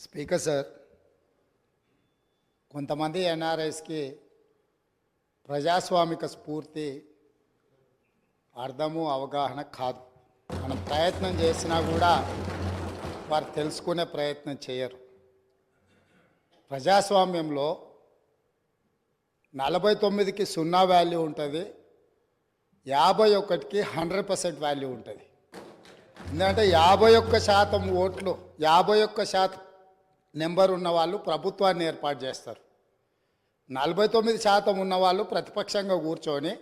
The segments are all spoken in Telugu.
స్పీకర్ సార్, కొంతమంది ఎన్ఆర్ఐస్కి ప్రజాస్వామిక స్ఫూర్తి అర్థము అవగాహన కాదు. మనం ప్రయత్నం చేసినా కూడా వారు తెలుసుకునే ప్రయత్నం చేయరు. ప్రజాస్వామ్యంలో 49కి 0 వాల్యూ ఉంటుంది, 51కి 100% వాల్యూ ఉంటుంది. ఎందుకంటే 51% ఓట్లు, 51% నెంబర్ ఉన్న వాళ్ళు ప్రభుత్వాన్ని ఏర్పాటు చేస్తారు. 49% ఉన్న వాళ్ళు ప్రతిపక్షంగా కూర్చొని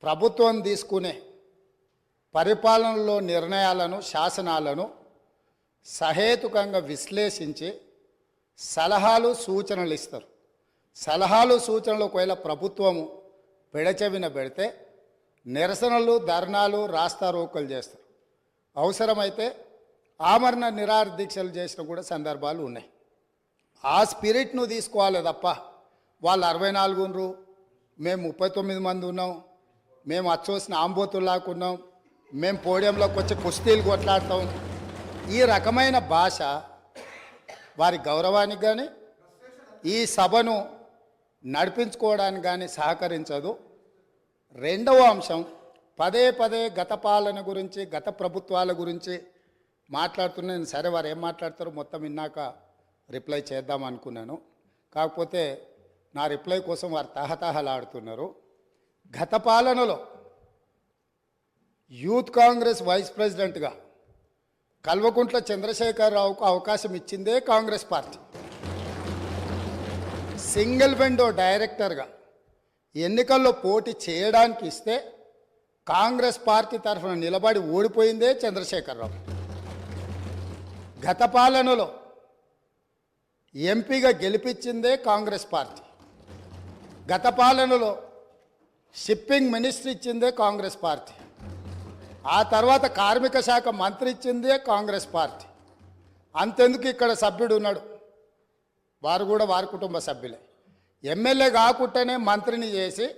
ప్రభుత్వం తీసుకునే పరిపాలనలో నిర్ణయాలను, శాసనాలను సహేతుకంగా విశ్లేషించి సలహాలు సూచనలు ఇస్తారు. సలహాలు సూచనలు ఒకవేళ ప్రభుత్వము పెడచెవిన పెడితే నిరసనలు, ధర్నాలు, రాస్తారోకలు చేస్తారు. అవసరమైతే ఆమరణ నిరాహార దీక్షలు చేసిన కూడా సందర్భాలు ఉన్నాయి. ఆ స్పిరిట్ను తీసుకోవాలి తప్ప వాళ్ళు 64 ఉన్నారు, మేము 39 మంది ఉన్నాం, మేము అచ్చోసిన ఆంబోతుల్లాకున్నాం, మేము పోడియంలోకి వచ్చి కుస్తీలు కొట్లాడతాం, ఈ రకమైన భాష వారి గౌరవానికి కానీ ఈ సభను నడిపించుకోవడానికి కానీ సహకరించదు. రెండవ అంశం, పదే పదే గత పాలన గురించి, గత ప్రభుత్వాల గురించి మాట్లాడుతున్నాను. సరే, వారు ఏం మాట్లాడతారో మొత్తం విన్నాక రిప్లై చేద్దాం అనుకున్నాను. కాకపోతే నా రిప్లై కోసం వారు తహతహలాడుతున్నారు. గత పాలనలో యూత్ కాంగ్రెస్ వైస్ ప్రెసిడెంట్గా కల్వకుంట్ల చంద్రశేఖరరావుకు అవకాశం ఇచ్చిందే కాంగ్రెస్ పార్టీ. సింగిల్ విండో డైరెక్టర్గా ఎన్నికల్లో పోటీ చేయడానికి ఇస్తే కాంగ్రెస్ పార్టీ తరఫున నిలబడి ఓడిపోయిందే చంద్రశేఖరరావు. గత పాలనలో ఎంపీగా గెలిపించిందే కాంగ్రెస్ పార్టీ. గత పాలనలో షిప్పింగ్ మినిస్టర్ ఇచ్చిందే కాంగ్రెస్ పార్టీ. ఆ తర్వాత కార్మిక శాఖ మంత్రి ఇచ్చిందే కాంగ్రెస్ పార్టీ. అంతెందుకు, ఇక్కడ సభ్యుడు ఉన్నాడు, వారు కూడా వారి కుటుంబ సభ్యులే. ఎమ్మెల్యే కాకుండానే మంత్రిని చేసి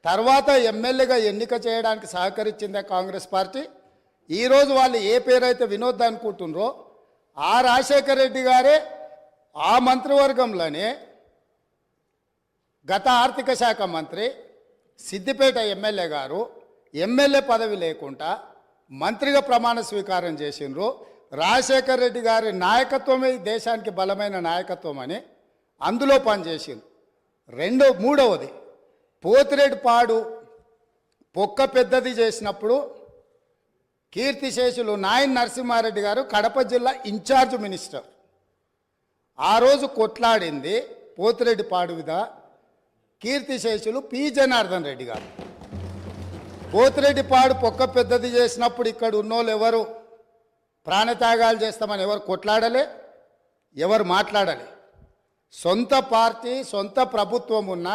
తర్వాత ఎమ్మెల్యేగా ఎన్నిక చేయడానికి సహకరించిందే కాంగ్రెస్ పార్టీ. ఈరోజు వాళ్ళు ఏ పేరైతే వినోద్ అనుకుంటున్నారో ఆ రాజశేఖర రెడ్డి గారే ఆ మంత్రివర్గంలోనే గత ఆర్థిక శాఖ మంత్రి, సిద్దిపేట ఎమ్మెల్యే గారు ఎమ్మెల్యే పదవి లేకుండా మంత్రిగా ప్రమాణ స్వీకారం చేసిండ్రు. రాజశేఖర రెడ్డి గారి నాయకత్వమే దేశానికి బలమైన నాయకత్వం అని అందులో పనిచేసిండ్రు. మూడవది, పోతిరెడ్డిపాడు పొక్క పెద్దది చేసినప్పుడు కీర్తిశేషులు నాయన్ నరసింహారెడ్డి గారు కడప జిల్లా ఇన్ఛార్జ్ మినిస్టర్. ఆ రోజు కొట్లాడింది పోతిరెడ్డిపాడు మీద కీర్తిశేషులు పి జనార్దన్ రెడ్డి గారు. పోతిరెడ్డిపాడు పొక్క పెద్దది చేసినప్పుడు ఇక్కడ ఉన్నోళ్ళు ఎవరు ప్రాణత్యాగాలు చేస్తామని ఎవరు కొట్లాడలే, ఎవరు మాట్లాడలే. సొంత పార్టీ, సొంత ప్రభుత్వం ఉన్న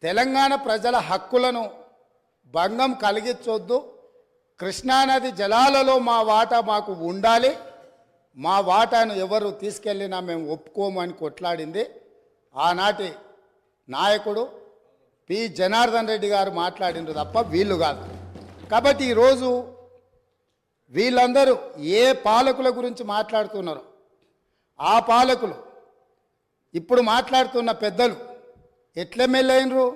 తెలంగాణ ప్రజల హక్కులను భంగం కలిగించొద్దు, కృష్ణానది జలాలలో మా వాటా మాకు ఉండాలి, మా వాటాను ఎవరు తీసుకెళ్ళినా మేము ఒప్పుకోము అని కొట్లాడింది ఆనాటి నాయకుడు పి జనార్దన్ రెడ్డి గారు మాట్లాడినారు తప్ప వీళ్ళు కాదు. కాబట్టి ఈరోజు వీళ్ళందరూ ఏ పాలకుల గురించి మాట్లాడుతున్నారు, ఆ పాలకులు ఇప్పుడు మాట్లాడుతున్న పెద్దలు ఎట్లెమ్మెల్యేనరు?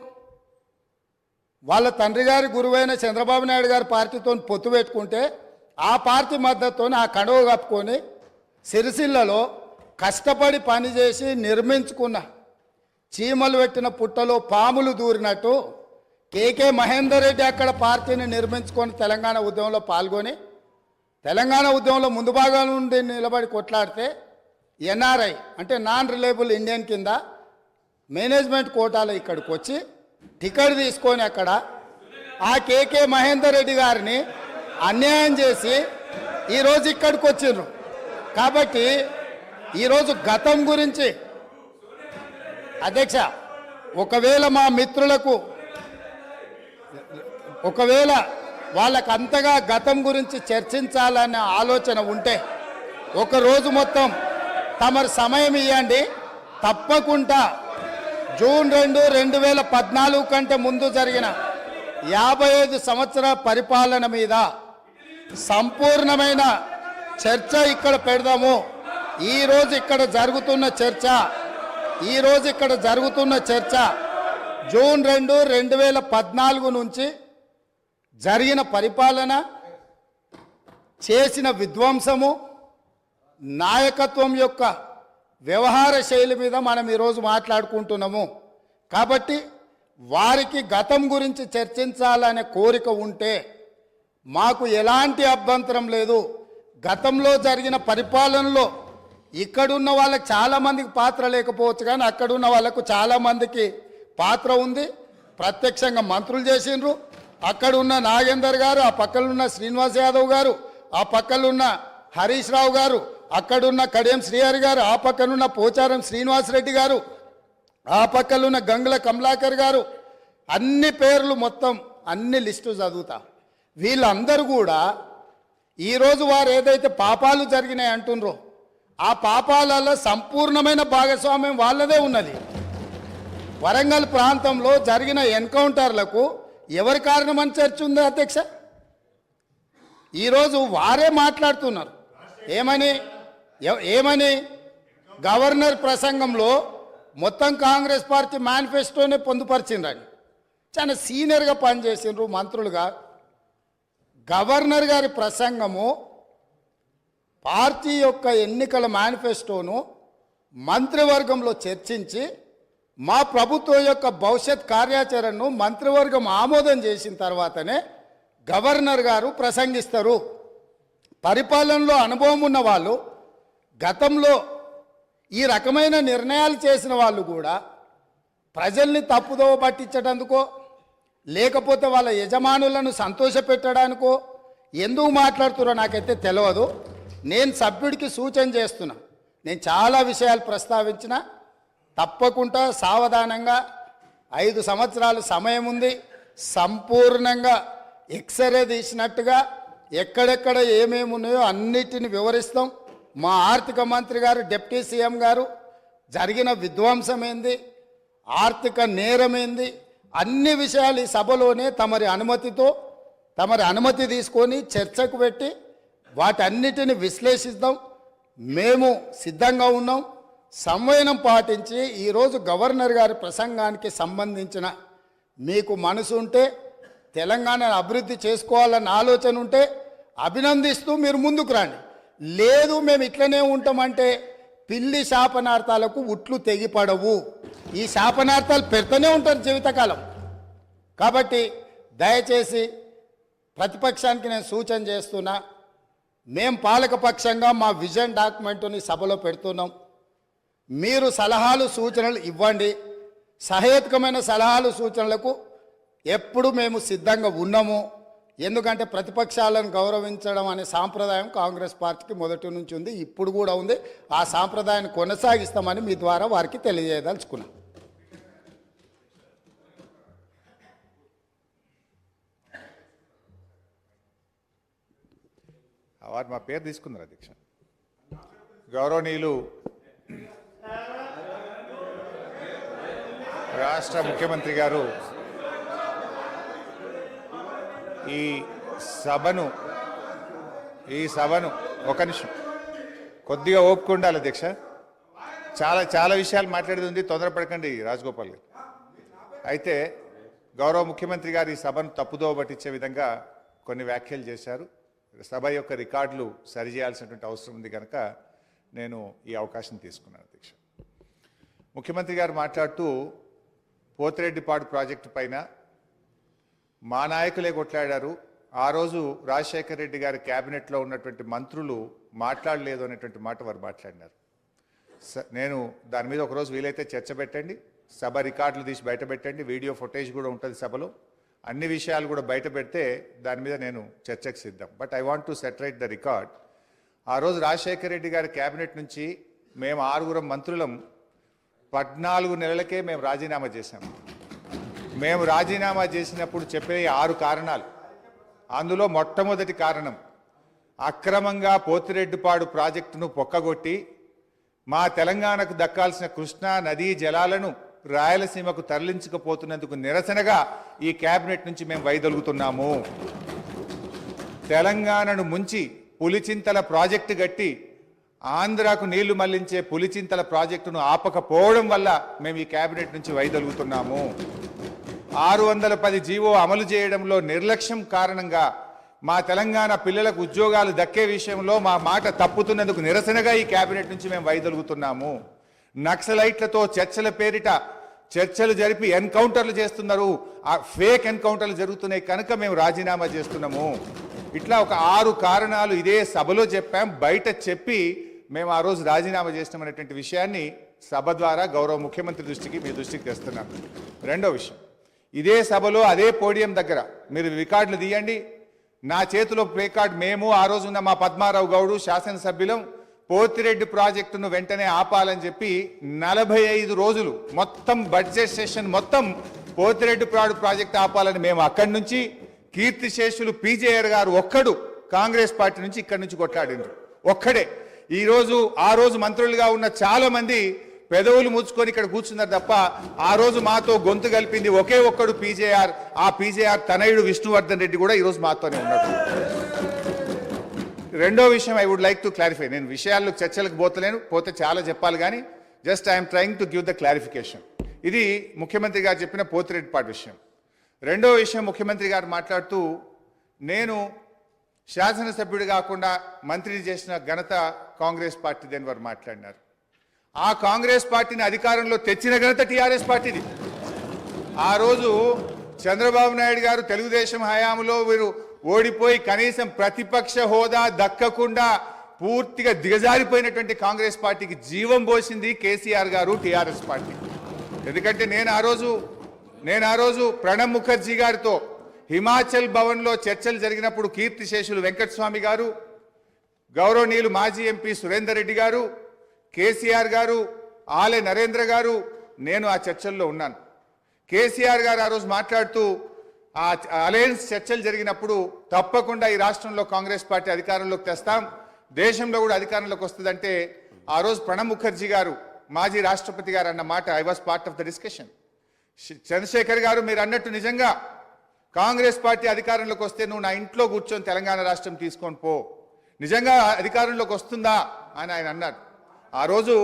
వాళ్ళ తండ్రి గారి గురువైన చంద్రబాబు నాయుడు గారి పార్టీతో పొత్తు పెట్టుకుంటే ఆ పార్టీ మద్దతుతో ఆ కండువ కప్పుకొని సిరిసిల్లలో కష్టపడి పనిచేసి నిర్మించుకున్న చీమలు పెట్టిన పుట్టలో పాములు దూరినట్టు కేకే మహేందర్ రెడ్డి అక్కడ పార్టీని నిర్మించుకొని తెలంగాణ ఉద్యమంలో పాల్గొని తెలంగాణ ఉద్యమంలో ముందు భాగం నుండి నిలబడి కొట్లాడితే ఎన్ఆర్ఐ అంటే నాన్ రిలయబుల్ ఇండియన్ కింద మేనేజ్మెంట్ కోటాలో ఇక్కడికి వచ్చి టికెట్ తీసుకొని అక్కడ ఆ కేకే మహేందర్ రెడ్డి గారిని అన్యాయం చేసి ఈరోజు ఇక్కడికి వచ్చిండ్రు. కాబట్టి ఈరోజు గతం గురించి అధ్యక్ష, ఒకవేళ మా మిత్రులకు వాళ్ళకు అంతగా గతం గురించి చర్చించాలనే ఆలోచన ఉంటే ఒకరోజు మొత్తం తమరు సమయం ఇవ్వండి. తప్పకుండా జూన్ 2, 2014 కంటే ముందు జరిగిన 55 సంవత్సరాల పరిపాలన మీద సంపూర్ణమైన చర్చ ఇక్కడ పెడదాము. ఈరోజు ఇక్కడ జరుగుతున్న చర్చ జూన్ 2, 2014 నుంచి జరిగిన పరిపాలన, చేసిన విధ్వంసము, నాయకత్వం యొక్క వ్యవహార శైలి మీద మనం ఈరోజు మాట్లాడుకుంటున్నాము. కాబట్టి వారికి గతం గురించి చర్చించాలనే కోరిక ఉంటే మాకు ఎలాంటి అభ్యంతరం లేదు. గతంలో జరిగిన పరిపాలనలో ఇక్కడున్న వాళ్ళకి చాలామందికి పాత్ర లేకపోవచ్చు, కానీ అక్కడున్న వాళ్ళకు చాలామందికి పాత్ర ఉంది. ప్రత్యక్షంగా మంత్రులు చేసిండ్రు. అక్కడున్న నాగేందర్ గారు, ఆ పక్కనున్న శ్రీనివాస్ యాదవ్ గారు, ఆ పక్కనున్న హరీష్ రావు గారు, అక్కడున్న కడియం శ్రీహరి గారు, ఆ పక్కనున్న పోచారం శ్రీనివాసరెడ్డి గారు, ఆ పక్కనున్న గంగుల కమలాకర్ గారు, అన్ని పేర్లు మొత్తం అన్ని లిస్టు చదువుతా. వీళ్ళందరూ కూడా ఈరోజు వారు ఏదైతే పాపాలు జరిగినాయి అంటుండ్రో ఆ పాపాలలో సంపూర్ణమైన భాగస్వామ్యం వాళ్ళదే ఉన్నది. వరంగల్ ప్రాంతంలో జరిగిన ఎన్కౌంటర్లకు ఎవరి కారణమని చర్చ ఉంది అధ్యక్ష? ఈరోజు వారే మాట్లాడుతున్నారు. ఏమని గవర్నర్ ప్రసంగంలో మొత్తం కాంగ్రెస్ పార్టీ మేనిఫెస్టోనే పొందుపరిచిండ్రని చాలా సీనియర్గా పనిచేసిండ్రు మంత్రులుగా. గవర్నర్ గారి ప్రసంగము పార్టీ యొక్క ఎన్నికల మేనిఫెస్టోను మంత్రివర్గంలో చర్చించి మా ప్రభుత్వం యొక్క భవిష్యత్ కార్యాచరణను మంత్రివర్గం ఆమోదం చేసిన తర్వాతనే గవర్నర్ గారు ప్రసంగిస్తారు. పరిపాలనలో అనుభవం ఉన్న వాళ్ళు, గతంలో ఈ రకమైన నిర్ణయాలు చేసిన వాళ్ళు కూడా ప్రజల్ని తప్పుదోవ పట్టించడానికో లేకపోతే వాళ్ళ యజమానులను సంతోషపెట్టడానికో ఎందుకు మాట్లాడుతున్నారో నాకైతే తెలియదు. నేను సభ్యుడికి సూచన చేస్తున్నా. నేను చాలా విషయాలు ప్రస్తావించిన, తప్పకుండా సావధానంగా 5 సంవత్సరాలు సమయం ఉంది. సంపూర్ణంగా ఎక్స్రే తీసినట్టుగా ఎక్కడెక్కడ ఏమేమి ఉన్నాయో అన్నిటిని వివరిస్తాం. మా ఆర్థిక మంత్రి గారు, డిప్యూటీ సీఎం గారు జరిగిన విధ్వంసం ఏంది, ఆర్థిక నేరమేంది, అన్ని విషయాలు ఈ సభలోనే తమరి అనుమతి తీసుకొని చర్చకు పెట్టి వాటన్నిటిని విశ్లేషిద్దాం. మేము సిద్ధంగా ఉన్నాం. సంవయనం పాటించి ఈరోజు గవర్నర్ గారి ప్రసంగానికి సంబంధించిన మీకు మనసు ఉంటే, తెలంగాణను అభివృద్ధి చేసుకోవాలన్న ఆలోచన ఉంటే అభినందిస్తూ మీరు ముందుకు రండి. లేదు మేము ఇట్లనే ఉంటామంటే పిల్లి శాపనార్థాలకు ఉట్లు తెగిపడవు. ఈ శాపనార్థాలు పెడుతూనే ఉంటారు జీవితకాలం. కాబట్టి దయచేసి ప్రతిపక్షానికి నేను సూచన చేస్తున్నా, మేం పాలకపక్షంగా మా విజన్ డాక్యుమెంటుని సభలో పెడుతున్నాం. మీరు సలహాలు సూచనలు ఇవ్వండి. సహేతుకమైన సలహాలు సూచనలకు ఎప్పుడు మేము సిద్ధంగా ఉన్నాము. ఎందుకంటే ప్రతిపక్షాలను గౌరవించడం అనే సాంప్రదాయం కాంగ్రెస్ పార్టీకి మొదటి నుంచి ఉంది, ఇప్పుడు కూడా ఉంది. ఆ సాంప్రదాయాన్ని కొనసాగిస్తామని మీ ద్వారా వారికి తెలియజేయదలుచుకున్నాం. వారు మా పేరు తీసుకున్నారు అధ్యక్ష. గౌరవనీయులు రాష్ట్ర ముఖ్యమంత్రి గారు ఈ సభను ఒక నిమిషం కొద్దిగా ఓపిక ఉండాలి అధ్యక్ష. చాలా విషయాలు మాట్లాడేది ఉంది, తొందరపడకండి రాజగోపాల్ గారు. అయితే గౌరవ ముఖ్యమంత్రి గారు ఈ సభను తప్పుదోవ పట్టించే విధంగా కొన్ని వ్యాఖ్యలు చేశారు. సభ యొక్క రికార్డులు సరిచేయాల్సినటువంటి అవసరం ఉంది కనుక నేను ఈ అవకాశం తీసుకున్నాను అధ్యక్ష. ముఖ్యమంత్రి గారు మాట్లాడుతూ పోతిరెడ్డిపాడు ప్రాజెక్టు పైన మా నాయకులే కొట్లాడారు, ఆ రోజు రాజశేఖర రెడ్డి గారి క్యాబినెట్లో ఉన్నటువంటి మంత్రులు మాట్లాడలేదు అనేటువంటి మాట వారు మాట్లాడినారు. నేను దాని మీద ఒకరోజు వీలైతే చర్చ పెట్టండి, సభ రికార్డులు తీసి బయట పెట్టండి, వీడియో ఫుటేజ్ కూడా ఉంటుంది సభలో. అన్ని విషయాలు కూడా బయట పెడితే దాని మీద నేను చర్చకు సిద్ధం. But I want to reiterate the record. ఆ రోజు రాజశేఖర రెడ్డి గారి క్యాబినెట్ నుంచి మేము 6 మంత్రులం 14 నెలలకే మేము రాజీనామా చేశాము. మేము రాజీనామా చేసినప్పుడు చెప్పే 6 కారణాలు, అందులో మొట్టమొదటి కారణం అక్రమంగా పోతిరెడ్డిపాడు ప్రాజెక్టును పొక్కగొట్టి మా తెలంగాణకు దక్కాల్సిన కృష్ణా నదీ జలాలను రాయలసీమకు తరలించకపోతున్నందుకు నిరసనగా ఈ క్యాబినెట్ నుంచి మేము వైదొలుగుతున్నాము. తెలంగాణను ముంచి పులిచింతల ప్రాజెక్టు కట్టి ఆంధ్రాకు నీళ్లు మళ్లించే పులిచింతల ప్రాజెక్టును ఆపకపోవడం వల్ల మేము ఈ కేబినెట్ నుంచి వైదొలుగుతున్నాము. 610 జీవో అమలు చేయడంలో నిర్లక్ష్యం కారణంగా మా తెలంగాణ పిల్లలకు ఉద్యోగాలు దక్కే విషయంలో మా మాట తప్పుతున్నందుకు నిరసనగా ఈ కేబినెట్ నుంచి మేము వైదొలుగుతున్నాము. నక్సలైట్లతో చర్చల పేరిట చర్చలు జరిపి ఎన్కౌంటర్లు చేస్తున్నారు. ఆ ఫేక్ ఎన్కౌంటర్లు జరుగుతున్నాయి కనుక మేము రాజీనామా చేస్తున్నాము. ఇట్లా ఒక 6 కారణాలు ఇదే సభలో చెప్పాం. బయట చెప్పి మేము ఆ రోజు రాజీనామా చేసినామనేటువంటి విషయాన్ని సభ ద్వారా గౌరవ ముఖ్యమంత్రి దృష్టికి మీ దృష్టికి తెస్తున్నాం. రెండో విషయం, ఇదే సభలో అదే పోడియం దగ్గర మీరు రికార్డులు తీయండి. నా చేతిలో ప్లే కార్డ్ మేము ఆ రోజున్న మా పద్మారావు గౌడు శాసనసభ్యులం పోతిరెడ్డి ప్రాజెక్టును వెంటనే ఆపాలని చెప్పి 45 రోజులు మొత్తం బడ్జెట్ సెషన్ మొత్తం పోతిరెడ్డి ప్రాజెక్ట్ ఆపాలని మేము అక్కడి నుంచి కీర్తిశేషులు పీజేఆర్ గారు ఒక్కడు కాంగ్రెస్ పార్టీ నుంచి ఇక్కడి నుంచి కొట్లాడిండ్రు ఒక్కడే. ఆ రోజు మంత్రులుగా ఉన్న చాలా మంది పెదవులు ముచ్చుకొని ఇక్కడ కూర్చున్నారు తప్ప ఆ రోజు మాతో గొంతు కలిపింది ఒకే ఒక్కడు పీజేఆర్. ఆ పీజేఆర్ తనయుడు విష్ణువర్ధన్ రెడ్డి కూడా ఈరోజు మాతోనే ఉన్నాడు. రెండో విషయం I would like to clarify. నేను విషయాల్లో చర్చలకు పోతే చాలా చెప్పాలి కానీ just I'm trying to give the clarification. ఇది ముఖ్యమంత్రి గారు చెప్పిన పోతిరెడ్డిపాటి విషయం. రెండో విషయం, ముఖ్యమంత్రి గారు మాట్లాడుతూ నేను శాసనసభ్యుడు కాకుండా మంత్రిని చేసిన ఘనత కాంగ్రెస్ పార్టీదని వారు మాట్లాడినారు. ఆ కాంగ్రెస్ పార్టీని అధికారంలో తెచ్చిన ఘనత టీఆర్ఎస్ పార్టీది. ఆ రోజు చంద్రబాబు నాయుడు గారు తెలుగుదేశం హయాంలో వీరు ఓడిపోయి కనీసం ప్రతిపక్ష హోదా దక్కకుండా పూర్తిగా దిగజారిపోయినటువంటి కాంగ్రెస్ పార్టీకి జీవం పోసింది కేసీఆర్ గారు, టీఆర్ఎస్ పార్టీ. ఎందుకంటే నేను ఆ రోజు ప్రణబ్ ముఖర్జీ గారితో హిమాచల్ భవన్లో చర్చలు జరిగినప్పుడు కీర్తిశేషులు వెంకటస్వామి గారు, గౌరవనీయులు మాజీ ఎంపీ సురేందర్ రెడ్డి గారు, కేసీఆర్ గారు, ఆలే నరేంద్ర గారు, నేను ఆ చర్చల్లో ఉన్నాను. కేసీఆర్ గారు ఆ రోజు మాట్లాడుతూ ఆ అలయన్స్ చర్చలు జరిగినప్పుడు తప్పకుండా ఈ రాష్ట్రంలో కాంగ్రెస్ పార్టీ అధికారంలోకి తెస్తాం, దేశంలో కూడా అధికారంలోకి వస్తుందంటే ఆ రోజు ప్రణబ్ ముఖర్జీ గారు మాజీ రాష్ట్రపతి గారు అన్న మాట I was part of the discussion. Chandrashekar garu మీరు అన్నట్టు నిజంగా కాంగ్రెస్ పార్టీ అధికారంలోకి వస్తే నువ్వు నా ఇంట్లో కూర్చొని తెలంగాణ రాష్ట్రం తీసుకొని పో, నిజంగా అధికారంలోకి వస్తుందా అని ఆయన అన్నారు. ఆ రోజు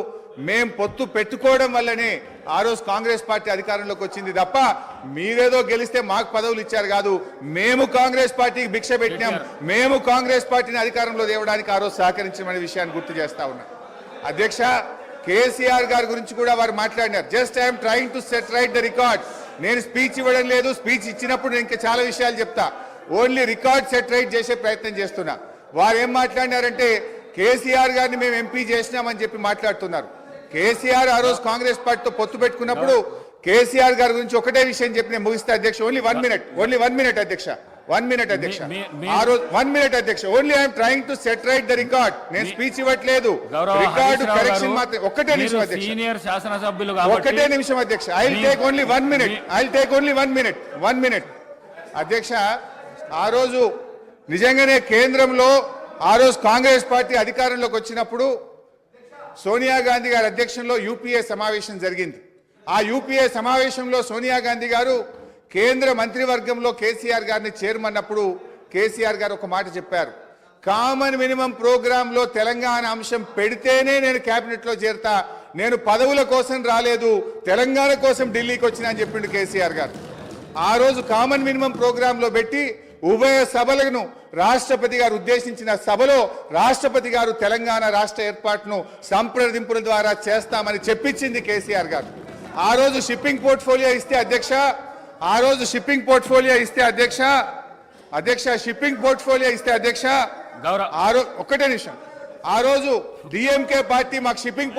మేం పొత్తు పెట్టుకోవడం వల్లనే ఆ రోజు కాంగ్రెస్ పార్టీ అధికారంలోకి వచ్చింది తప్ప మీరేదో గెలిస్తే మాకు పదవులు ఇచ్చారు కాదు. మేము కాంగ్రెస్ పార్టీకి భిక్ష పెట్టినాం, మేము కాంగ్రెస్ పార్టీని అధికారంలో తేవడానికి ఆ రోజు సహకరించమనే విషయాన్ని గుర్తు చేస్తా ఉన్నా. అధ్యక్ష, కేసీఆర్ గారి గురించి కూడా వారు మాట్లాడినారు. Just I'm trying to set right the record. నేను స్పీచ్ ఇవ్వడం లేదు, స్పీచ్ ఇచ్చినప్పుడు నేను ఇంకా చాలా విషయాలు చెప్తా. ఓన్లీ రికార్డ్ సెట్ రైట్ చేసే ప్రయత్నం చేస్తున్నా. వారు ఏం మాట్లాడినారంటే కేసీఆర్ గారిని మేము ఎంపీ చేసినామని చెప్పి మాట్లాడుతున్నారు. కేసీఆర్ ఆ రోజు కాంగ్రెస్ పార్టీతో పొత్తు పెట్టుకున్నప్పుడు కేసీఆర్ గారి గురించి ఒకటే విషయం చెప్పి నేను ముగిస్తే అధ్యక్ష. ఓన్లీ వన్ మినిట్ అధ్యక్ష. ఆ రోజు 1 minute అధ్యక్ష. Only I'm trying to set right the record. నేను స్పీచ్ ఇవ్వట్లేదు, రికార్డు కరెక్షన్ మాత్రం. ఒక్కటే నిమిషం అధ్యక్ష, సీనియర్ శాసనసభ్యులు ఒకటే నిమిషం అధ్యక్ష. I will take only 1 minute. 1 minute అధ్యక్ష. ఆ రోజు నిజంగానే కేంద్రంలో ఆ రోజు కాంగ్రెస్ పార్టీ అధికారంలోకి వచ్చినప్పుడు సోనియా గాంధీ గారి అధ్యక్షంలో యూపీఏ సమావేశం జరిగింది. ఆ యూపీఏ సమావేశంలో సోనియా గాంధీ గారు కేంద్ర మంత్రివర్గంలో కేసీఆర్ గారిని చేరమన్నప్పుడు కేసీఆర్ గారు ఒక మాట చెప్పారు, కామన్ మినిమం ప్రోగ్రాంలో తెలంగాణ అంశం పెడితేనే నేను కేబినెట్లో చేరతా, నేను పదవుల కోసం రాలేదు, తెలంగాణ కోసం ఢిల్లీకి వచ్చినా అని చెప్పిండు కేసీఆర్ గారు. ఆ రోజు కామన్ మినిమం ప్రోగ్రాంలో పెట్టి ఉభయ సభలను రాష్ట్రపతి గారు ఉద్దేశించిన సభలో రాష్ట్రపతి గారు తెలంగాణ రాష్ట్ర ఏర్పాటును సంప్రదింపుల ద్వారా చేస్తామని చెప్పించింది కేసీఆర్ గారు. ఆ రోజు షిప్పింగ్ పోర్ట్ఫోలియో ఇస్తే అధ్యక్ష, ఒక్కటే నిమిషం. ఆ రోజు డిఎంకే పార్టీ మాకు షిప్పింగ్